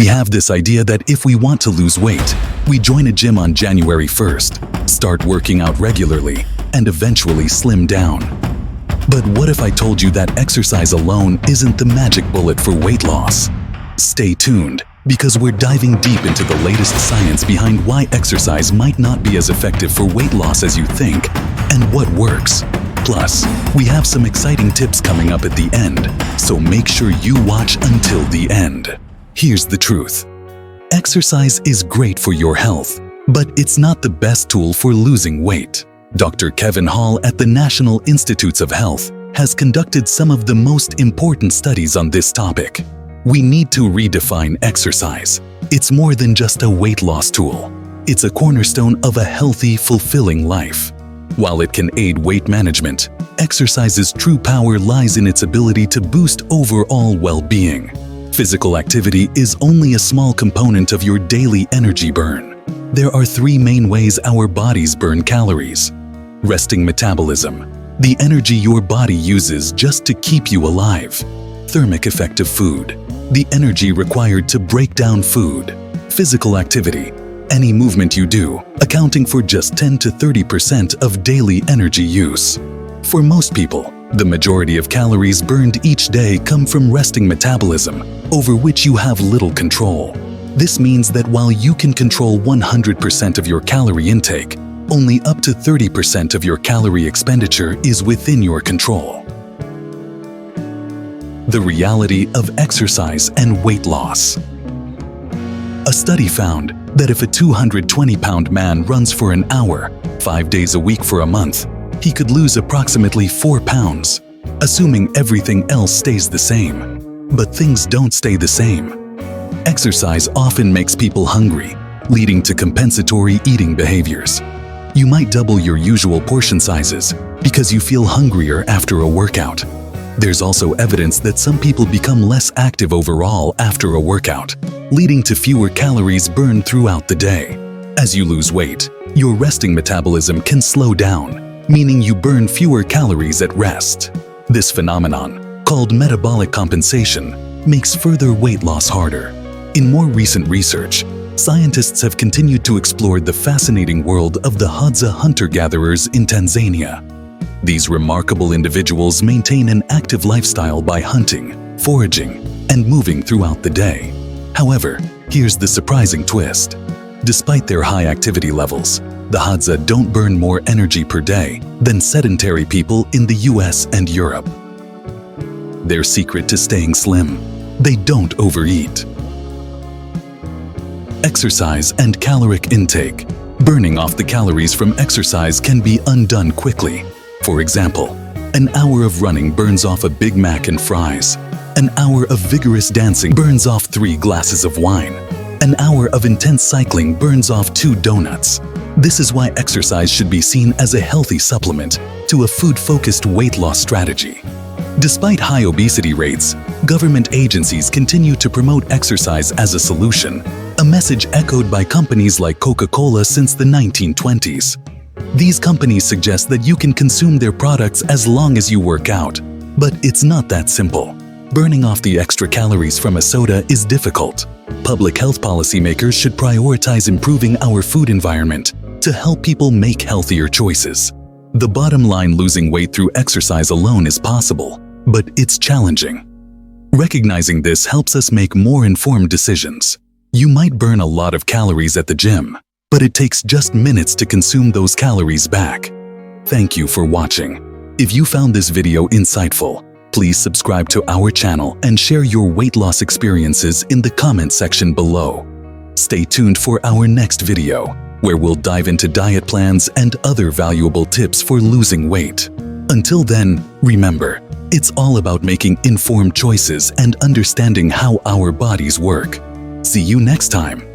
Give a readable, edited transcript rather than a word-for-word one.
have this idea that if we want to lose weight, we join a gym on January 1st, start working out regularly, and eventually slim down. But what if I told you that exercise alone isn't the magic bullet for weight loss? Stay tuned, because we're diving deep into the latest science behind why exercise might not be as effective for weight loss as you think, and what works. Plus, we have some exciting tips coming up at the end, so make sure you watch until the end. Here's the truth. Exercise is great for your health, but it's not the best tool for losing weight. Dr. Kevin Hall at the National Institutes of Health has conducted some of the most important studies on this topic. We need to redefine exercise. It's more than just a weight loss tool. It's a cornerstone of a healthy, fulfilling life. While it can aid weight management, exercise's true power lies in its ability to boost overall well-being. Physical activity is only a small component of your daily energy burn. There are three main ways our bodies burn calories. Resting metabolism, the energy your body uses just to keep you alive. Thermic effect of food, the energy required to break down food. Physical activity, any movement you do, accounting for just 10 to 30% of daily energy use. For most people, the majority of calories burned each day come from resting metabolism, over which you have little control. This means that while you can control 100% of your calorie intake, only up to 30% of your calorie expenditure is within your control. The reality of exercise and weight loss. A study found that if a 220-pound man runs for an hour, 5 days a week for a month, he could lose approximately 4 pounds, assuming everything else stays the same. But things don't stay the same. Exercise often makes people hungry, leading to compensatory eating behaviors. You might double your usual portion sizes because you feel hungrier after a workout. There's also evidence that some people become less active overall after a workout, leading to fewer calories burned throughout the day. As you lose weight, your resting metabolism can slow down, meaning you burn fewer calories at rest. This phenomenon, called metabolic compensation, makes further weight loss harder. In more recent research, scientists have continued to explore the fascinating world of the Hadza hunter-gatherers in Tanzania. These remarkable individuals maintain an active lifestyle by hunting, foraging, and moving throughout the day. However, here's the surprising twist. Despite their high activity levels, the Hadza don't burn more energy per day than sedentary people in the US and Europe. Their secret to staying slim: they don't overeat. Exercise and caloric intake. Burning off the calories from exercise can be undone quickly. For example, an hour of running burns off a Big Mac and fries. An hour of vigorous dancing burns off 3 glasses of wine. An hour of intense cycling burns off 2 donuts. This is why exercise should be seen as a healthy supplement to a food-focused weight loss strategy. Despite high obesity rates, government agencies continue to promote exercise as a solution, a message echoed by companies like Coca-Cola since the 1920s. These companies suggest that you can consume their products as long as you work out, but it's not that simple. Burning off the extra calories from a soda is difficult. Public health policymakers should prioritize improving our food environment to help people make healthier choices. The bottom line: losing weight through exercise alone is possible, but it's challenging. Recognizing this helps us make more informed decisions. You might burn a lot of calories at the gym, but it takes just minutes to consume those calories back. Thank you for watching. If you found this video insightful, please subscribe to our channel and share your weight loss experiences in the comment section below. Stay tuned for our next video, where we'll dive into diet plans and other valuable tips for losing weight. Until then, remember, it's all about making informed choices and understanding how our bodies work. See you next time.